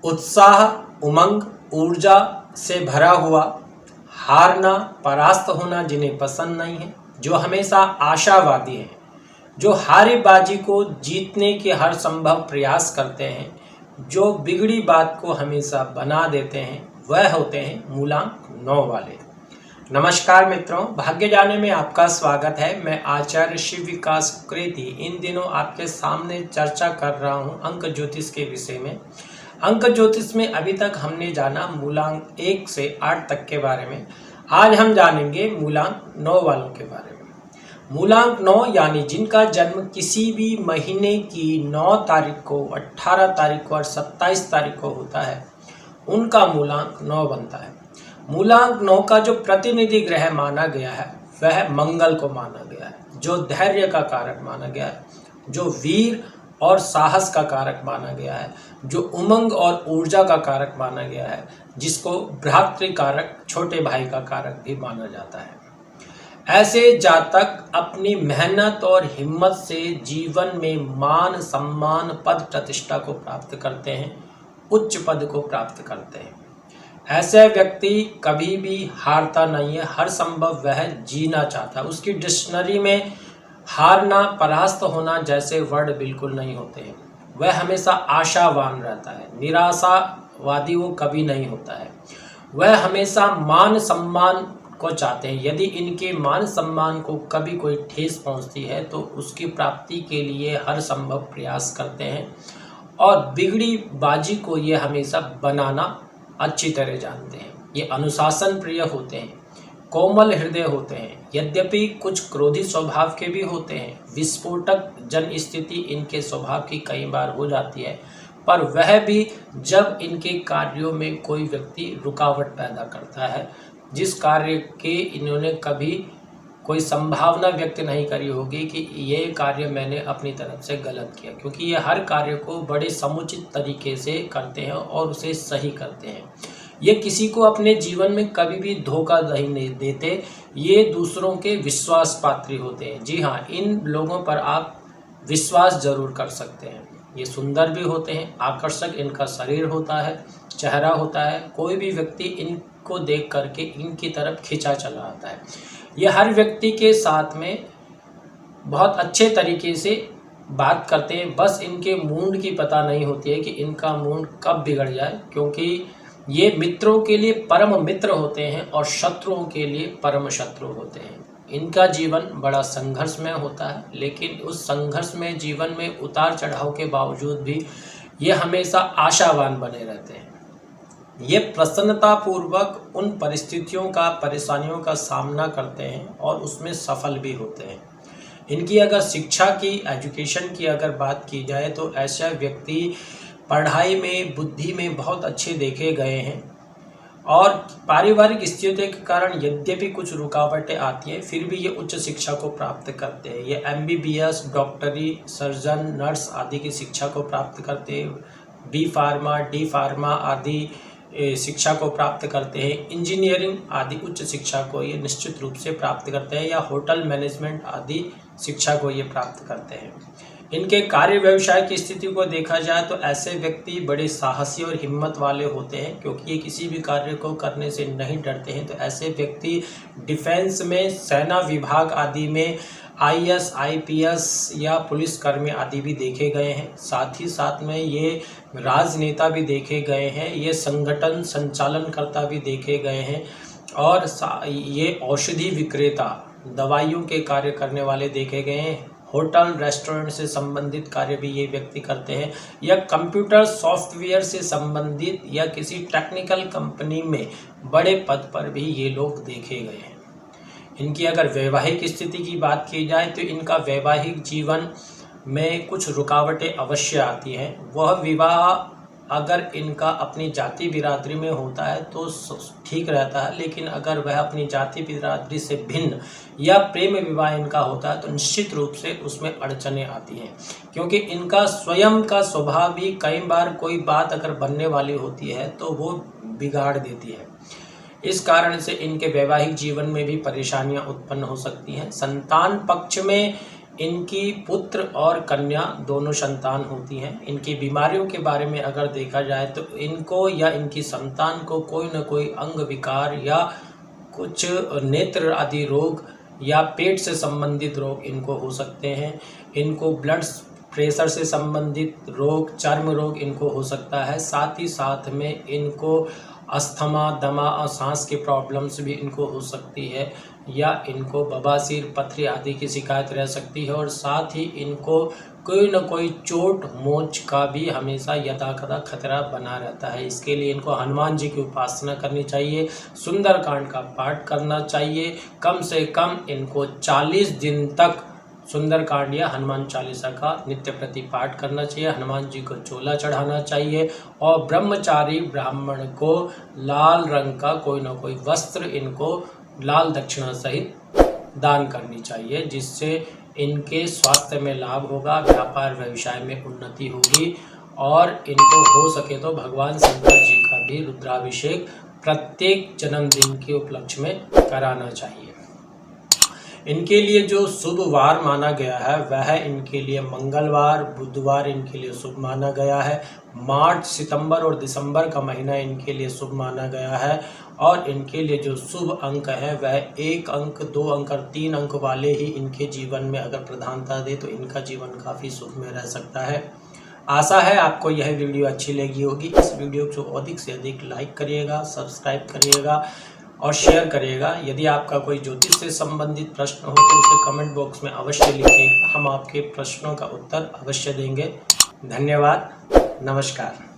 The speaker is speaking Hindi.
उत्साह, उमंग, ऊर्जा से भरा हुआ, हारना, परास्त होना जिन्हें पसंद नहीं है, जो हमेशा आशावादी हैं, जो हारेबाजी को जीतने के हर संभव प्रयास करते हैं, जो बिगड़ी बात को हमेशा बना देते हैं, वह होते हैं मूलांक 9 वाले। नमस्कार मित्रों, भाग्य जाने में आपका स्वागत है। मैं आचार्य शिव विकास कृति इन दिनों आपके सामने चर्चा कर रहा हूं अंक ज्योतिष के विषय में। अंक ज्योतिष में अभी तक हमने जाना मूलांक 1 से 8 तक के बारे में। आज हम जानेंगे मूलांक 9 वालों के बारे में। मूलांक 9 यानी जिनका जन्म किसी भी महीने की 9 तारीख को, 18 तारीख को और 27 तारीख को होता है, उनका मूलांक 9 बनता है। मूलांक 9 का जो प्रतिनिधि ग्रह माना गया है वह मंगल को माना गया है, जो धैर्य का कारक माना गया है, जो वीर और साहस का कारक माना गया है, जो उमंग और ऊर्जा का कारक माना गया है, जिसको भ्रातृ कारक, छोटे भाई का कारक भी माना जाता है। ऐसे जातक अपनी मेहनत और हिम्मत से जीवन में मान, सम्मान, पद प्रतिष्ठा को प्राप्त करते हैं, उच्च पद को प्राप्त करते हैं। ऐसे व्यक्ति कभी भी हारता नहीं है, हर संभव वह जीना चाहता है। उसकी डिक्शनरी में हारना, परास्त होना जैसे वर्ड बिल्कुल नहीं होते हैं। वह हमेशा आशावान रहता है, निराशावादी वो कभी नहीं होता है। वह हमेशा मान सम्मान को चाहते हैं। यदि इनके मान सम्मान को कभी कोई ठेस पहुंचती है तो उसकी प्राप्ति के लिए हर संभव प्रयास करते हैं और बिगड़ी बाजी को ये हमेशा बनाना अच्छी तरह जानते हैं। ये अनुशासन प्रिय होते हैं, कोमल हृदय होते हैं, यद्यपि कुछ क्रोधी स्वभाव के भी होते हैं। विस्फोटक जन स्थिति इनके स्वभाव की कई बार हो जाती है, पर वह भी जब इनके कार्यों में कोई व्यक्ति रुकावट पैदा करता है, जिस कार्य के इन्होंने कभी कोई संभावना व्यक्त नहीं करी होगी कि ये कार्य मैंने अपनी तरफ से गलत किया, क्योंकि ये हर कार्य को बड़े समुचित तरीके से करते हैं और उसे सही करते हैं। ये किसी को अपने जीवन में कभी भी धोखा नहीं देते। ये दूसरों के विश्वास पात्री होते हैं। जी हाँ, इन लोगों पर आप विश्वास जरूर कर सकते हैं। ये सुंदर भी होते हैं, आकर्षक इनका शरीर होता है, चेहरा होता है। कोई भी व्यक्ति इनको देख करके इनकी तरफ खिंचा चला आता है। ये हर व्यक्ति के साथ में बहुत अच्छे तरीके से बात करते हैं, बस इनके मूड की पता नहीं होती है कि इनका मूड कब बिगड़ जाए, क्योंकि ये मित्रों के लिए परम मित्र होते हैं और शत्रुओं के लिए परम शत्रु होते हैं। इनका जीवन बड़ा संघर्षमय होता है, लेकिन उस संघर्ष में जीवन में उतार चढ़ाव के बावजूद भी ये हमेशा आशावान बने रहते हैं। ये प्रसन्नता पूर्वक उन परिस्थितियों का, परेशानियों का सामना करते हैं और उसमें सफल भी होते हैं। इनकी अगर शिक्षा की, एजुकेशन की अगर बात की जाए तो ऐसा व्यक्ति पढ़ाई में, बुद्धि में बहुत अच्छे देखे गए हैं और पारिवारिक स्थितियों के कारण यद्यपि कुछ रुकावटें आती हैं, फिर भी ये उच्च शिक्षा को प्राप्त करते हैं। ये MBBS, डॉक्टरी, सर्जन, नर्स आदि की शिक्षा को प्राप्त करते हैं। B फार्मा, D फार्मा आदि शिक्षा को प्राप्त करते हैं। इंजीनियरिंग आदि उच्च शिक्षा को ये निश्चित रूप से प्राप्त करते हैं, या होटल मैनेजमेंट आदि शिक्षा को ये प्राप्त करते हैं। इनके कार्य व्यवसाय की स्थिति को देखा जाए तो ऐसे व्यक्ति बड़े साहसी और हिम्मत वाले होते हैं, क्योंकि ये किसी भी कार्य को करने से नहीं डरते हैं। तो ऐसे व्यक्ति डिफेंस में, सेना विभाग आदि में IAS, IPS या पुलिसकर्मी आदि भी देखे गए हैं। साथ ही साथ में ये राजनेता भी देखे गए हैं, ये संगठन संचालनकर्ता भी देखे गए हैं और ये औषधि विक्रेता, दवाइयों के कार्य करने वाले देखे गए हैं। होटल, रेस्टोरेंट से संबंधित कार्य भी ये व्यक्ति करते हैं, या कंप्यूटर सॉफ्टवेयर से संबंधित या किसी टेक्निकल कंपनी में बड़े पद पर भी ये लोग देखे गए हैं। इनकी अगर वैवाहिक स्थिति की बात की जाए तो इनका वैवाहिक जीवन में कुछ रुकावटें अवश्य आती हैं। वह विवाह अगर इनका अपनी जाति बिरादरी में होता है तो ठीक रहता है, लेकिन अगर वह अपनी जाति बिरादरी से भिन्न या प्रेम विवाह इनका होता है तो निश्चित रूप से उसमें अड़चनें आती हैं, क्योंकि इनका स्वयं का स्वभाव भी कई बार कोई बात अगर बनने वाली होती है तो वो बिगाड़ देती है। इस कारण से इनके वैवाहिक जीवन में भी परेशानियां उत्पन्न हो सकती हैं। संतान पक्ष में इनकी पुत्र और कन्या दोनों संतान होती हैं। इनकी बीमारियों के बारे में अगर देखा जाए तो इनको या इनकी संतान को कोई न कोई अंग विकार या कुछ नेत्र आदि रोग या पेट से संबंधित रोग इनको हो सकते हैं। इनको ब्लड प्रेशर से संबंधित रोग, चर्म रोग इनको हो सकता है। साथ ही साथ में इनको अस्थमा, दमा और सांस की प्रॉब्लम्स भी इनको हो सकती है, या इनको बवासीर, पथरी आदि की शिकायत रह सकती है। और साथ ही इनको कोई न कोई चोट मोच का भी हमेशा यदाकदा खतरा बना रहता है। इसके लिए इनको हनुमान जी की उपासना करनी चाहिए, सुंदरकांड का पाठ करना चाहिए। कम से कम इनको 40 दिन तक सुंदरकांड या हनुमान चालीसा का नित्य प्रति पाठ करना चाहिए। हनुमान जी को चोला चढ़ाना चाहिए और ब्रह्मचारी ब्राह्मण को लाल रंग का कोई ना कोई वस्त्र इनको लाल दक्षिणा सहित दान करनी चाहिए, जिससे इनके स्वास्थ्य में लाभ होगा, व्यापार व्यवसाय में उन्नति होगी। और इनको हो सके तो भगवान शंकर जी का भी रुद्राभिषेक प्रत्येक जन्मदिन के उपलक्ष्य में कराना चाहिए। इनके लिए जो शुभ वार माना गया है वह इनके लिए मंगलवार, बुधवार इनके लिए शुभ माना गया है। मार्च, सितंबर और दिसंबर का महीना इनके लिए शुभ माना गया है। और इनके लिए जो शुभ अंक है वह 1 अंक, 2 अंक और 3 अंक वाले ही इनके जीवन में अगर प्रधानता दे तो इनका जीवन काफ़ी सुख में रह सकता है। आशा है आपको यह वीडियो अच्छी लगी होगी। इस वीडियो को अधिक से अधिक लाइक करिएगा, सब्सक्राइब करिएगा और शेयर करिएगा। यदि आपका कोई ज्योतिष से संबंधित प्रश्न हो तो उसे कमेंट बॉक्स में अवश्य लिखिएगा, हम आपके प्रश्नों का उत्तर अवश्य देंगे। धन्यवाद, नमस्कार।